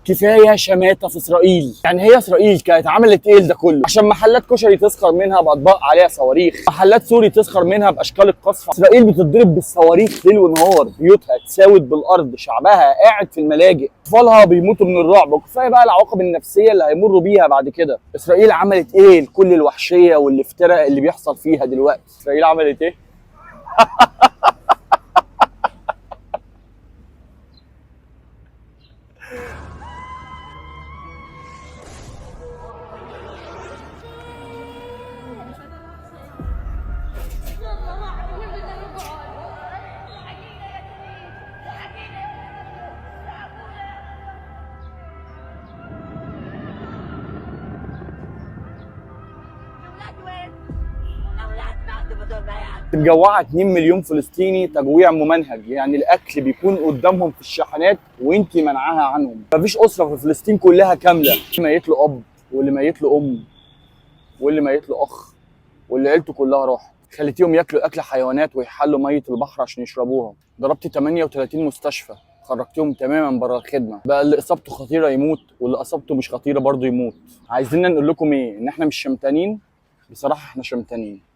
كفايه شماته في اسرائيل. يعني هي اسرائيل كانت عملت ايه ده كله عشان محلات كشري تسخر منها باطباق عليها صواريخ، محلات سوري تسخر منها باشكال القصف. اسرائيل بتضرب بالصواريخ ليل ونهار، بيوتها تساود بالارض، شعبها قاعد في الملاجئ، اطفالها بيموتوا من الرعب، وكفايه بقى العواقب النفسيه اللي هيمروا بيها بعد كده. اسرائيل عملت ايه لكل الوحشيه والافتراء اللي بيحصل فيها دلوقتي؟ اسرائيل عملت ايه؟ مجوعه 2 مليون فلسطيني تجويع ممنهج، يعني الاكل بيكون قدامهم في الشاحنات وانت منعاها عنهم. مفيش اسره في فلسطين كلها كامله، اللي ميت له اب واللي ميت له ام واللي ميت له اخ واللي عيلته كلها راحت. خليتيهم ياكلوا اكل حيوانات ويحلوا ميه البحر عشان يشربوها. ضربتي 38 مستشفى، خرجتيهم تماما بره الخدمه. بقى اللي اصابته خطيره يموت واللي اصابته مش خطيره برضه يموت. عايزين نقول لكم ايه؟ ان احنا مش شمتانين؟ بصراحه احنا شمتانين.